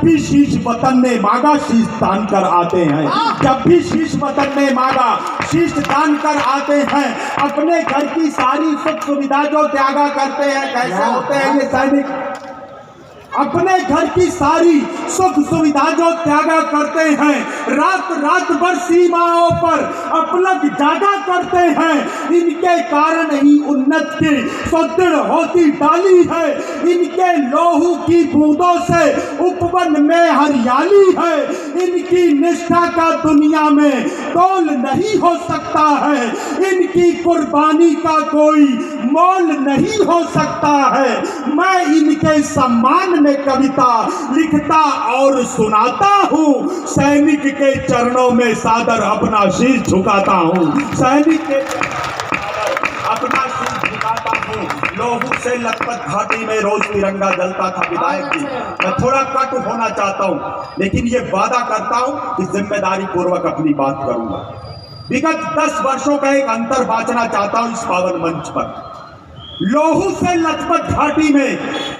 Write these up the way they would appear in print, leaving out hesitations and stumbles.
भी शीश वतन ने मांगा शीश दान कर आते हैं, जब भी शीश वतन ने मांगा शीश दान कर आते हैं। अपने घर की सारी सुख सुविधा जो त्यागा करते हैं, कैसे होते हैं ये सैनिक? अपने घर की सारी सुख सुविधा जो त्यागा करते हैं, रात रात भर सीमाओं पर अपलक जागा करते हैं। इनके कारण ही उन्नत की सुदृढ़ होती डाली है, इनके लोहू की बूंदों से उपवन में हरियाली है। इनकी निष्ठा का दुनिया में तोल नहीं हो सकता है, इनकी कुर्बानी का कोई मोल नहीं हो सकता है। मैं इनके सम्मान में कविता लिखता और सुनाता हूँ, सैनिक के चरणों में सादर अपना शीश झुकाता हूँ, सैनिक के अपना शीश झुकाता हूँ। लोहू से लखपत घाटी में रोज तिरंगा जलता था विधायक जी। मैं थोड़ा कट होना चाहता हूँ, लेकिन ये वादा करता हूँ कि जिम्मेदारी पूर्वक अपनी बात करूंगा। विगत 10 वर्षों का एक अंतर बांटना चाहता हूँ इस पावन मंच पर। लोहू से लखपत घाटी में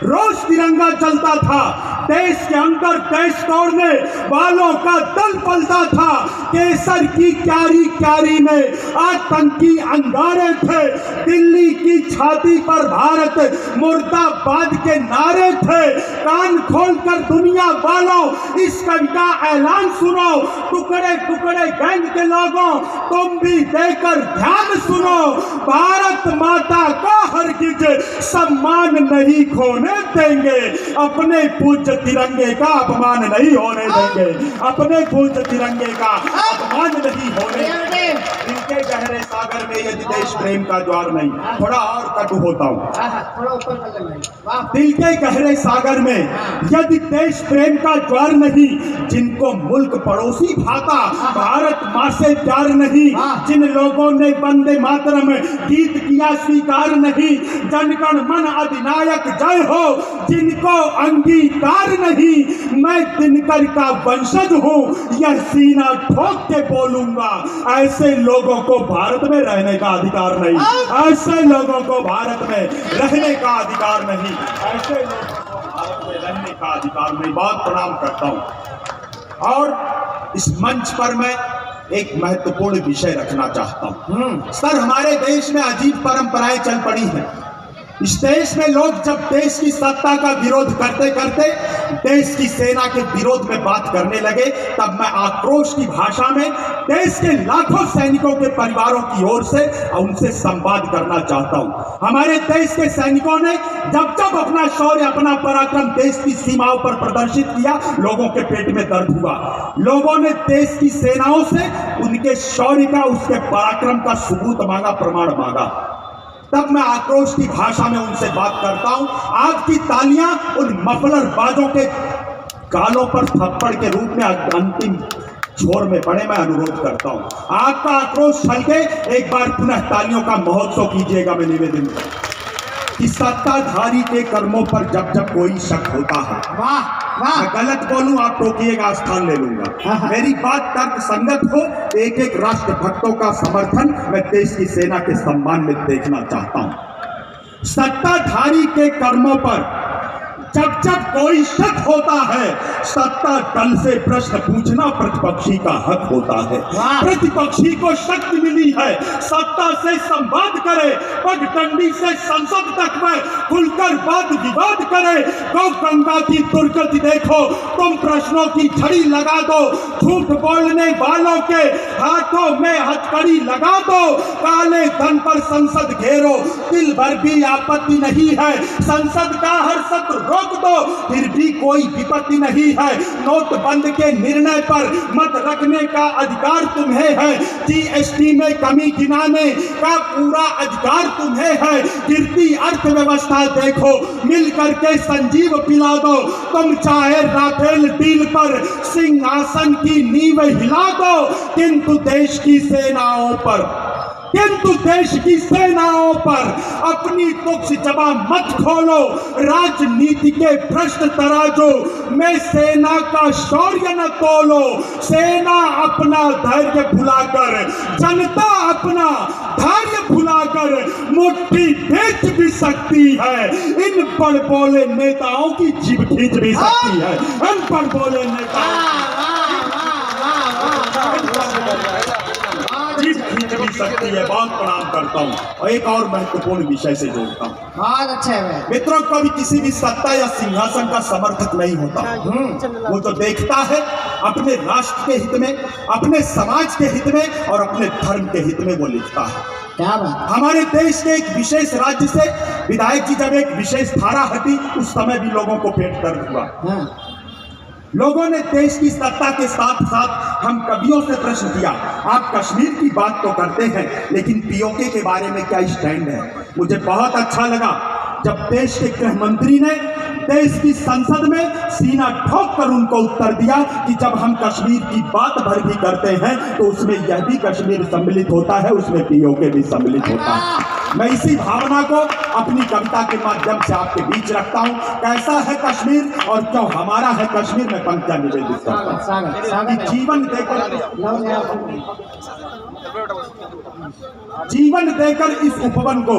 रोज तिरंगा चलता था, देश के अंदर देश तोड़ने वालों का दल पलता था। केसर की क्यारी क्यारी में आतंकी अंगारे थे, दिल्ली की छाती पर भारत मुर्दाबाद के नारे थे। कान खोलकर दुनिया वालों इस कवि का ऐलान सुनो, टुकड़े टुकड़े गैंग के लोगों तुम भी देकर ध्यान सुनो। भारत माता का हरगिज सम्मान नहीं खोने देंगे, अपने पूज्य तिरंगे का अपमान नहीं होने देंगे, अपने पूज्य तिरंगे का अपमान नहीं होने देंगे। इनके गहरे सागर में यदि देश प्रेम का ज्वार नहीं, थोड़ा और कटु होता हूँ, दिल के गहरे सागर में यदि देश प्रेम का ज्वार नहीं, जिनको मुल्क पड़ोसी भाता, भारत माँ से प्यार नहीं, जिन लोगों ने वंदे मातरम गीत किया स्वीकार नहीं, जनगण मन अधिनायक जय हो जिनको अंगीकार नहीं, मैं दिनकर का वंशज हूँ यह सीना ठोक के बोलूंगा। ऐसे लोगों को भारत में रहने का अधिकार नहीं, ऐसे लोगों को भारत में रहने का अधिकार नहीं, ऐसे लोगों को भारत में रहने का अधिकार नहीं। बहुत प्रणाम करता हूँ। और इस मंच पर मैं एक महत्वपूर्ण विषय रखना चाहता हूँ। सर, हमारे देश में अजीब परंपराएं चल पड़ी हैं। इस देश में लोग जब देश की सत्ता का विरोध करते करते देश की सेना के विरोध में बात करने लगे, तब मैं आक्रोश की भाषा में देश के लाखों सैनिकों के परिवारों की ओर से उनसे संवाद करना चाहता हूं। हमारे देश के सैनिकों ने जब जब अपना शौर्य, अपना पराक्रम देश की सीमाओं पर प्रदर्शित किया, लोगों के पेट में दर्द हुआ। लोगों ने देश की सेनाओं से उनके शौर्य का, उसके पराक्रम का सबूत मांगा, प्रमाण मांगा। तब मैं आक्रोश की भाषा में उनसे बात करता हूं। आपकी तालियां उन मफलर बाजों के गालों पर थप्पड़ के रूप में अंतिम छोर में पड़े। मैं अनुरोध करता हूं, आपका आक्रोश छलके एक बार पुनः तालियों का महोत्सव कीजिएगा। मैं निवेदन कि सत्ताधारी के कर्मों पर जब जब कोई शक होता है, मैं गलत बोलूं आप टोकिएगा, स्थान ले लूंगा। मेरी बात तर्क संगत हो, एक एक राष्ट्र भक्तों का समर्थन मैं देश की सेना के सम्मान में देखना चाहता हूं। सत्ताधारी के कर्मों पर जब जब कोई शक होता है, सत्ता दल से प्रश्न पूछना प्रतिपक्षी का हक होता है। प्रतिपक्षी को शक्ति मिली है सत्ता से संवाद करे, पगडंडी से संसद तक में खुलकर वाद विवाद करे। गौ गंगा की दुर्गति देखो, तुम प्रश्नों की छड़ी लगा दो, झूठ बोलने वालों के हाथों में हथकड़ी लगा दो। काले धन पर संसद घेरो, दिल भर भी आपत्ति नहीं है, संसद का हर सत्र रोक दो, फिर भी कोई विपत्ति नहीं है। नोटबंद के निर्णय पर मत रखने का अधिकार तुम्हें है, जीएसटी में कमी गिनाने का पूरा अधिकार तुम्हें है। गिरती अर्थव्यवस्था देखो, मिल करके संजीव पिला दो। तुम चाहे राफेल डील पर सिंहासन की नींव हिला दो, किंतु देश की सेनाओं पर किंतु देश की सेनाओं पर अपनी तुक्ष जबा मत खोलो। राजनीति के भ्रष्ट तराजू में सेना का शौर्य न तोलो। सेना अपना धैर्य भुलाकर, जनता अपना धैर्य भुलाकर मुट्ठी बेच भी सकती है। इन पढ़ बोले नेताओं की जीभ खींच भी सकती है। इन पढ़ बोले नेताओं जीभ खींच भी सकती है। बहुत प्रणाम करता हूँ और एक और महत्वपूर्ण विषय से जोड़ता हूँ। बहुत अच्छा है मित्रों, कभी किसी भी सत्ता या सिंहासन का समर्थक नहीं होता। वो तो देखता है अपने राष्ट्र के हित में, अपने समाज के हित में और अपने धर्म के हित में वो लिखता है। क्या बात। हमारे देश के एक विशेष राज्य से विधायक जी जब एक विशेष धारा हटी, उस समय भी लोगों को पेट दर्द हुआ। लोगों ने देश की सत्ता के साथ साथ हम कवियों से प्रश्न किया, आप कश्मीर की बात तो करते हैं लेकिन पीओके के बारे में क्या स्टैंड है। मुझे बहुत अच्छा लगा जब देश के गृह मंत्री ने देश की संसद में सीना ठोक कर उनको उत्तर दिया कि जब हम कश्मीर की बात भर भी करते हैं तो उसमें यह भी कश्मीर सम्मिलित होता है, उसमें पीओके भी सम्मिलित होता है। मैं इसी भावना को अपनी कविता के माध्यम से आपके बीच रखता हूं। कैसा है कश्मीर और क्यों हमारा है कश्मीर, में पंक्तियां निवेदित करता हूं। जीवन देकर इस उपवन को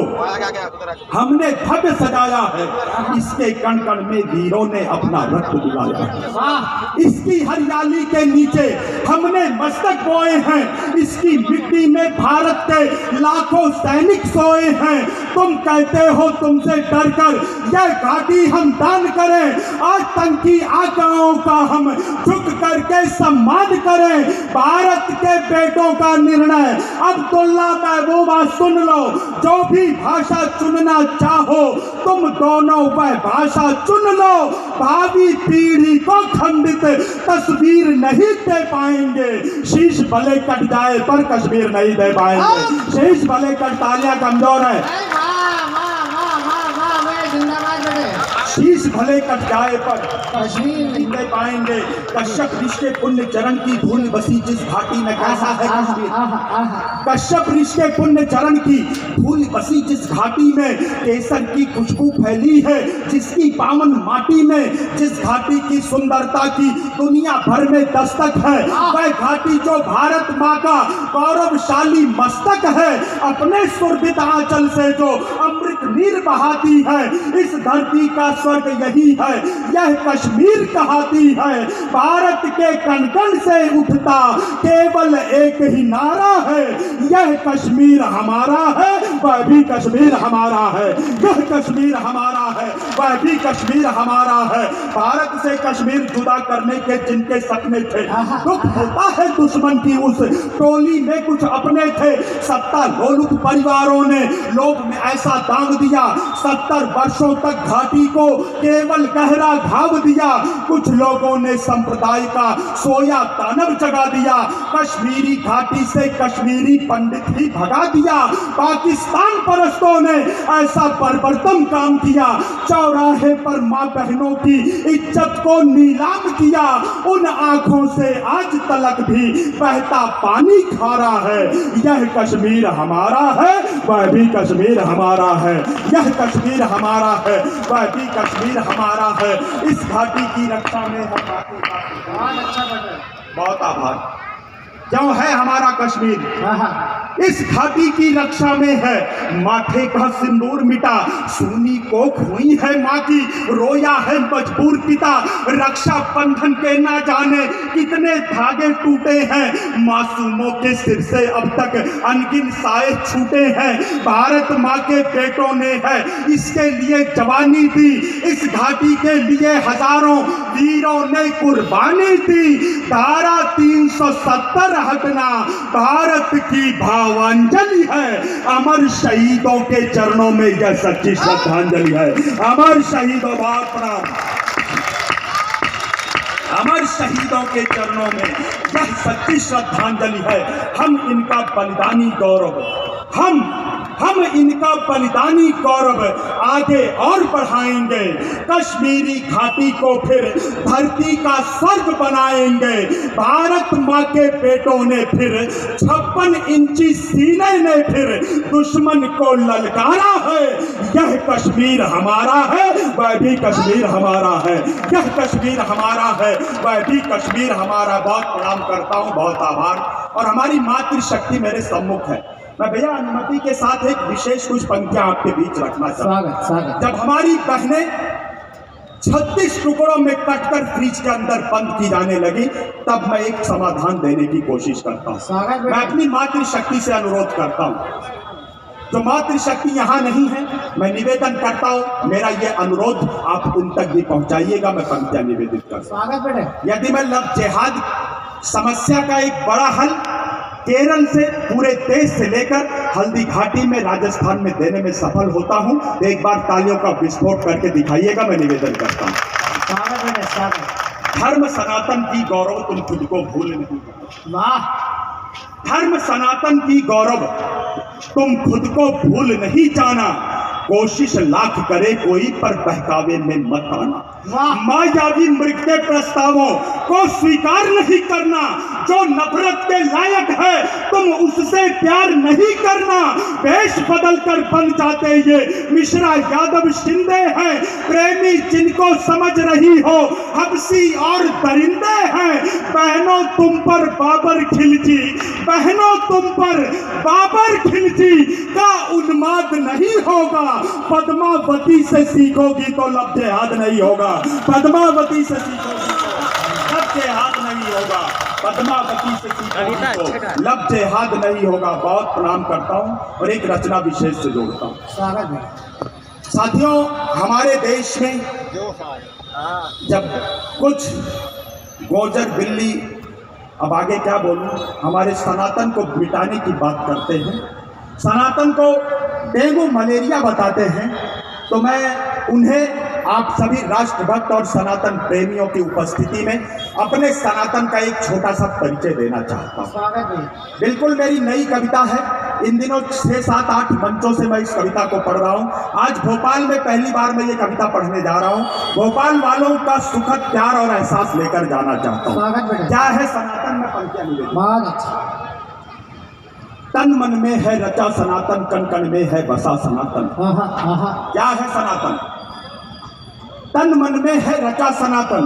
हमने भव्य सजाया है। इसके कण कण में वीरों ने अपना रक्त दिलाया है। इसकी हरियाली के नीचे हमने मस्तक बोए हैं। इसकी मिट्टी में भारत के लाखों सैनिक सोए हैं। तुम कहते हो तुमसे डरकर यह घाटी हम दान करें। आतंकी आकाओं का हम झुक करके सम्मान करें। भारत के बेटों का निर्णय अब्दुल्ला महबूबा सुन लो। जो भी भाषा चुनना चाहो तुम दोनों वह भाषा चुन लो। भावी पीढ़ी को खंडित तस्वीर नहीं दे पाएंगे। शीश भले कट जाए पर कश्मीर नहीं दे पाएंगे। शीश भले कट, तालियां कमजोर है। शीश भले कट जाए पर कश्मीर नहीं दे पाएंगे। कश्यप ऋषि पुण्य चरण की धूल बसी जिस घाटी में, कैसा है कश्मीर। कश्यप ऋषि पुण्य चरण की धूल बसी जिस घाटी में, केसर की खुशबू फैली है जिसकी पावन माटी में। जिस घाटी की सुंदरता की दुनिया भर में दस्तक है, वह घाटी जो भारत माँ का गौरवशाली मस्तक है। अपने सुरभित आंचल से जो अमृत नीर बहाती है, इस धरती का स्वर्ग यही है, यह कश्मीर कहती है। भारत के कण कण से उठता केवल एक ही नारा है, यह कश्मीर हमारा है, वह भी कश्मीर हमारा है। यह कश्मीर हमारा है, वह भी कश्मीर हमारा है। भारत से कश्मीर जुदा करने के जिनके सपने थे, दुख होता है दुश्मन की उस टोली में कुछ अपने थे। सत्ता लोलुप परिवारों ने लोभ में ऐसा दाग दिया, 70 वर्षों तक घाटी को केवल गहरा घाव दिया। कुछ लोगों ने संप्रदाय का सोया दानव जगा दिया। कश्मीरी घाटी से कश्मीरी पंडित ही भगा दिया। पाकिस्तान परस्तों ने ऐसा बर्बरतम काम किया, चौराहे पर मां बहनों की इज्जत को नीलाम किया। उन आंखों से आज तलक भी बहता पानी खारा है। यह कश्मीर हमारा है, वह भी कश्मीर हमारा है। यह कश्मीर हमारा है, वह भी कश्मीर हमारा है। इस घाटी की रक्षा में बहुत आभार। क्यों है हमारा कश्मीर? इस घाटी की रक्षा में है। माथे का सिंदूर मिटा, सूनी कोख हुई है माँ की, रोया है मजबूर पिता। रक्षा बंधन के ना जाने कितने धागे टूटे हैं। मासूमों के सिर से अब तक अनगिन साए छूटे हैं। भारत माँ के बेटों ने है इसके लिए जवानी दी। इस घाटी के लिए हजारों वीरों ने कुर्बानी दी। धारा 370 हटना भारत की भावांजलि है। अमर शहीदों के चरणों में यह सच्ची श्रद्धांजलि है। अमर शहीदों, बहुत प्रणाम। अमर शहीदों के चरणों में यह सच्ची श्रद्धांजलि है। हम इनका बलिदानी गौरव, हम इनका बलिदानी गौरव आगे और बढ़ाएंगे। कश्मीरी घाटी को फिर धरती का स्वर्ग बनाएंगे। भारत माँ के बेटों ने फिर 56 इंची सीने ने फिर दुश्मन को ललकारा है। यह कश्मीर हमारा है, वह भी कश्मीर हमारा है। यह कश्मीर हमारा है, वह भी कश्मीर हमारा। बहुत प्रणाम करता हूँ, बहुत आभार। और हमारी मातृशक्ति मेरे सम्मुख है। मैं भैया अनुमति के साथ एक विशेष कुछ पंक्तियां आपके बीच रखना चाहता हूं। जब हमारी बहनें 36 टुकड़ों में कटकर फ्रिज के अंदर बंद की जाने लगी, तब मैं एक समाधान देने की कोशिश करता हूं। मैं अपनी मातृशक्ति से अनुरोध करता हूं, जो मातृशक्ति यहाँ नहीं है, मैं निवेदन करता हूँ, मेरा ये अनुरोध आप उन तक भी पहुंचाइएगा। मैं पंक्तियां निवेदित करता हूं। यदि मैं लव जिहाद समस्या का एक बड़ा हल केरल से, पूरे देश से लेकर हल्दी घाटी में, राजस्थान में देने में सफल होता हूं, तो एक बार तालियों का विस्फोट करके दिखाइएगा। मैं निवेदन करता हूं। धर्म सनातन की गौरव तुम खुद को भूल नहीं। वाह! धर्म सनातन की गौरव तुम खुद को भूल नहीं जाना। कोशिश लाख करे कोई पर बहकावे में मत आना। मायावी मृग के प्रस्तावों को स्वीकार नहीं करना। जो नफरत के लायक है तुम उससे प्यार नहीं करना। वेश बदल कर बन जाते ये मिश्रा यादव शिंदे हैं। प्रेमी जिनको समझ रही हो हबसी और दरिंदे हैं। बहनों तुम पर बाबर खिलजी, बहनों तुम पर बाबर खिलजी का उन्माद नहीं होगा। पद्मावती से सीखोगी तो लब जिहाद नहीं होगा। पद्मावती से सीखोगी तो लब जिहाद नहीं होगा। पद्मावती से सीखोगी तो लब जिहाद नहीं होगा। बहुत प्रणाम करता हूँ और एक रचना विशेष से जोड़ता हूँ। साथियों, हमारे देश में जब कुछ गोजर बिल्ली, अब आगे क्या बोलूं, हमारे सनातन को मिटाने की बात करते हैं, सनातन को डेंगू मलेरिया बताते हैं, तो मैं उन्हें, आप सभी राष्ट्रभक्त और सनातन प्रेमियों की उपस्थिति में अपने सनातन का एक छोटा सा परिचय देना चाहता हूँ। बिल्कुल मेरी नई कविता है। इन दिनों 6, 7, 8 मंचों से मैं इस कविता को पढ़ रहा हूँ। आज भोपाल में पहली बार मैं ये कविता पढ़ने जा रहा हूँ। भोपाल वालों का सुखद प्यार और एहसास लेकर जाना चाहता हूँ। क्या है सनातन में पंक्तियां निवेदित। तन मन में है रचा सनातन, कण कण में है बसा सनातन। क्या है सनातन? तन मन में है रचा सनातन,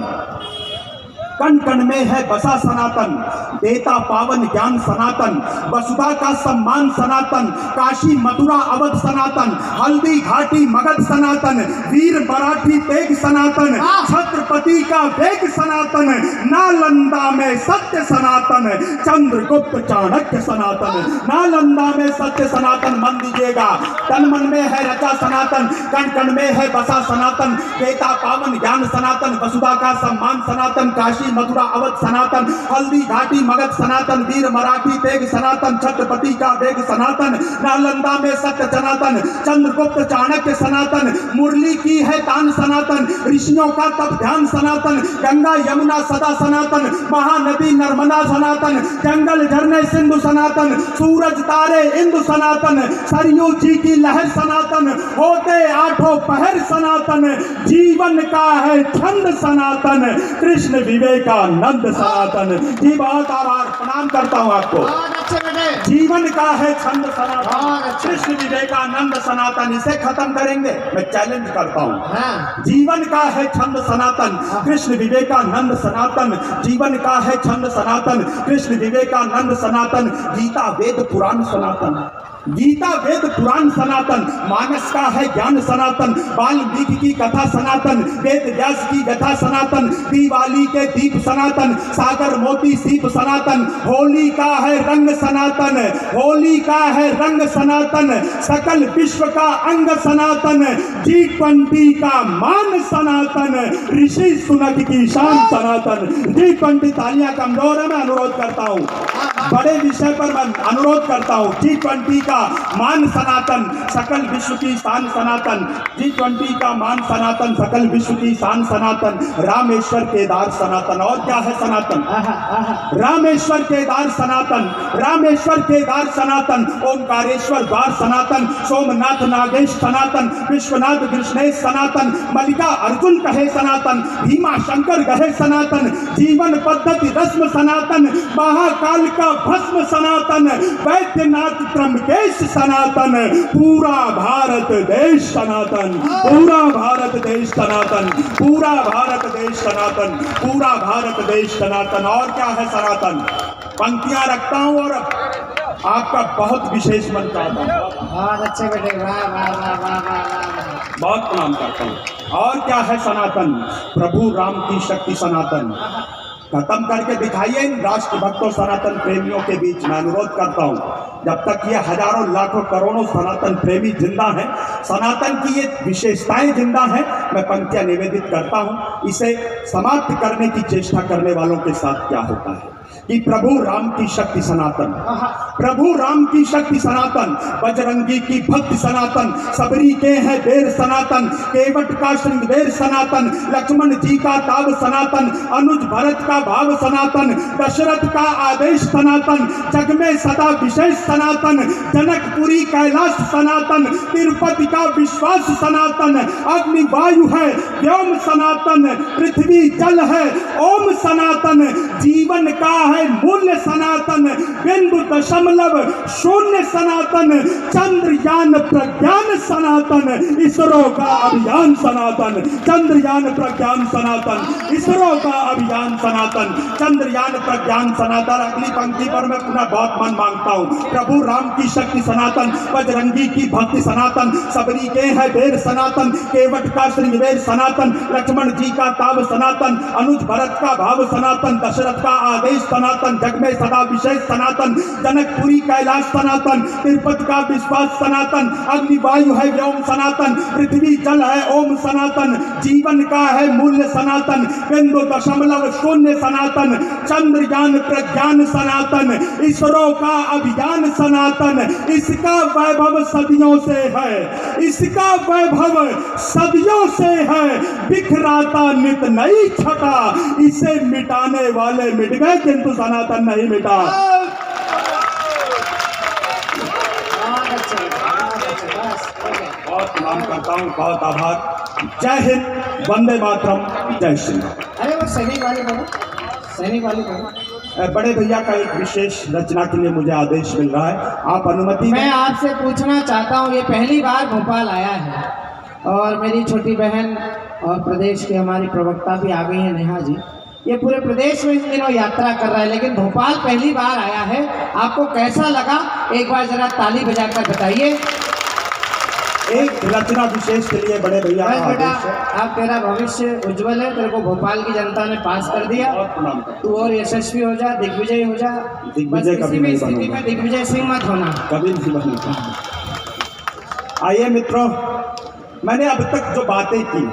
कण कण में है बसा सनातन। देता पावन ज्ञान सनातन, वसुधा का सम्मान सनातन। काशी मथुरा अवध सनातन, हल्दी घाटी मगध सनातन। वीर मराठी तेग सनातन, छत्रपति का वेग सनातन। नालंदा में सत्य सनातन, चंद्रगुप्त चाणक्य सनातन। नालंदा में सत्य सनातन, मन दीजिएगा। तन मन में है रचा सनातन, कण कण में है बसा सनातन। देता पावन ज्ञान सनातन, वसुधा का सम्मान सनातन। काशी मथुरा अवध सनातन, हल्दी घाटी मगध सनातन। वीर मराठी तेग सनातन, छत्रपति का वेग सनातन। नालंदा में सत्य सनातन, चंद्रगुप्त चाणक्य सनातन। मुरली की है तान सनातन, ऋषियों का तप ध्यान सनातन। गंगा यमुना सदा सनातन, महानदी नर्मदा सनातन। जंगल झरने सिंधु सनातन, सूरज तारे इंदु सनातन। सरयू जी की लहर सनातन, होते आठों पहर सनातन। जीवन का है छंद सनातन, कृष्ण विवेकानंद सनातन। जी बहुत आभार, प्रणाम करता हूँ आपको। जीवन का है छंद सनातन, कृष्ण विवेकानंद सनातन। इसे खत्म करेंगे, मैं चैलेंज करता हूँ। जीवन का है छंद सनातन, कृष्ण विवेकानंद सनातन। जीवन का है छंद सनातन, कृष्ण विवेकानंद सनातन। गीता वेद पुराण सनातन, गीता वेद पुराण सनातन। मानस का है ज्ञान सनातन, वाल्मीकि की कथा सनातन। वेद व्यास की व्यथा सनातन, दिवाली के दीप सनातन। सागर मोती सीप सनातन, होली का है रंग सनातन, होली का है रंग सनातन। सकल विश्व का अंग सनातन, G20 का मान सनातन। ऋषि सुनक की शान सनातन। G20 तालियां कमजोर है, मैं अनुरोध करता हूँ। बड़े विषय पर मैं अनुरोध करता हूँ। G20 का मान सनातन, सकल विश्व की शान सनातन। G20 का मान सनातन, सकल विश्व की शान सनातन। रामेश्वर केदार सनातन। और क्या है सनातन? रामेश्वर केदार सनातन, रामेश्वर केदार सनातन। ओंकारेश्वर द्वार सनातन, सोमनाथ नागेश सनातन, विश्वनाथ कृष्णेश सनातन, मल्लिका अर्जुन कहे सनातन, भीमा शंकर कहे सनातन, जीवन पद्धति रस्म सनातन, महाकाल का भस्म सनातन, वैद्यनाथ त्रंबकेश सनातन, पूरा भारत देश सनातन, पूरा भारत देश सनातन, पूरा भारत देश सनातन, पूरा भारत देश सनातन। और क्या है सनातन? पंक्तियां रखता हूं और आपका बहुत विशेष मन चाहता हूं। बहुत अच्छे बेटे, वाह वाह वाह वाह वाह, बहुत प्रणाम करता हूं। और क्या है सनातन? प्रभु राम की शक्ति सनातन। खत्म करके दिखाइए इन राष्ट्र भक्तों सनातन प्रेमियों के बीच। मैं अनुरोध करता हूं, जब तक ये हजारों लाखों करोड़ों सनातन प्रेमी जिंदा हैं, सनातन की ये विशेषताएं जिंदा हैं, मैं पंक्तियां निवेदित करता हूं। इसे समाप्त करने की चेष्टा करने वालों के साथ क्या होता है कि प्रभु राम की शक्ति सनातन, प्रभु राम की शक्ति सनातन, बजरंगी की भक्ति सनातन, सबरी के हैं बेर सनातन, केवट का श्रृंगवेर सनातन, लक्ष्मण जी का ताव सनातन, अनुज भरत का भाव सनातन, दशरथ का आदेश सनातन, जग में सदा विशेष सनातन, जनकपुरी कैलाश सनातन, तिरुपति का विश्वास सनातन, अग्नि वायु है व्योम सनातन, पृथ्वी जल है ओम सनातन, जीवन का है मूल्य सनातन, बिंदु दशमलव शून्य सनातन, चंद्रयान प्रज्ञान सनातन, इसरो का अभियान सनातन, चंद्रयान प्रज्ञान सनातन, इसरो का अभियान सनातन, चंद्रयान प्रज्ञान सनातन। अगली पंक्ति पर मैं पुनः बहुत मन मांगता हूँ। प्रभु राम की शक्ति सनातन, बजरंगी की भक्ति सनातन, सबरी के है बेर सनातन, केवट का श्रृंगवेर सनातन, लक्ष्मण जी का ताव सनातन, अनुज भरत का भाव सनातन, दशरथ का आदेश सनातन, जग में सदा विशेष सनातन, जनकपुरी कैलाश सनातन, तिरुपति का विश्वास सनातन, अग्नि वायु है व्योम सनातन, पृथ्वी जल है ओम सनातन, जीवन का है मूल्य सनातन, बिंदु दशमलव शून्य सनातन, चंद्रयान प्रज्ञान सनातन, इसरो का अभियान सनातन। इसका वैभव सदियों से है, इसका वैभव सदियों से है, बिखराता नित नई छटा, इसे मिटाने वाले मिट गए किंतु सनातन नहीं मिटा। बहुत प्रणाम करता हूँ, बहुत आभार। जय हिंद, वंदे मातरम, जय श्री राम। अरे वो सैनिक वाले बोलो, सैनिक वाले बोलो। बड़े भैया का एक विशेष रचना के लिए मुझे आदेश मिल रहा है, आप अनुमति मैं आपसे पूछना चाहता हूँ, ये पहली बार भोपाल आया है और मेरी छोटी बहन और प्रदेश के हमारी प्रवक्ता भी आ गई हैं, नेहा जी। ये पूरे प्रदेश में इन दिनों यात्रा कर रहा है, लेकिन भोपाल पहली बार आया है। आपको कैसा लगा, एक बार जरा ताली बजाकर बताइए। एक रचना विशेष के लिए बड़े भैया बस बेटा, आप तेरा भविष्य उज्जवल है, तेरे को भोपाल की जनता ने पास कर दिया, तू और यशस्वी हो जा, दिग्विजय हो जा। दिग्विजय कभी नहीं बनूंगा, दिग्विजय सिंह मत होना, कभी नहीं बनूंगा। आइए मित्रों, मैंने अब तक जो बातें की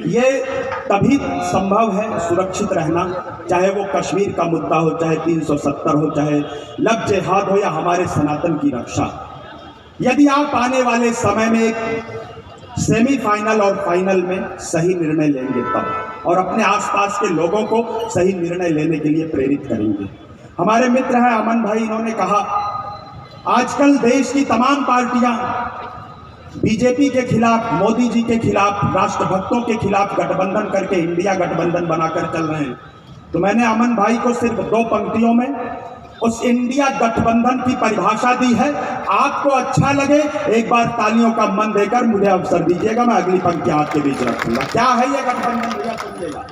ये तभी संभव है सुरक्षित रहना, चाहे वो कश्मीर का मुद्दा हो, चाहे 370 हो, चाहे लव जिहाद हो, या हमारे सनातन की रक्षा। यदि आप आने वाले समय में एक सेमीफाइनल और फाइनल में सही निर्णय लेंगे तब, और अपने आसपास के लोगों को सही निर्णय लेने के लिए प्रेरित करेंगे। हमारे मित्र हैं अमन भाई, इन्होंने कहा आजकल देश की तमाम पार्टियां बीजेपी के खिलाफ, मोदी जी के खिलाफ, राष्ट्रभक्तों के खिलाफ गठबंधन करके इंडिया गठबंधन बनाकर चल रहे हैं। तो मैंने अमन भाई को सिर्फ 2 पंक्तियों में उस इंडिया गठबंधन की परिभाषा दी है। आपको अच्छा लगे एक बार तालियों का मन देकर मुझे अवसर दीजिएगा, मैं अगली पंक्ति आपके बीच रखूंगा। क्या है ये गठबंधन भैया, सुनिएगा।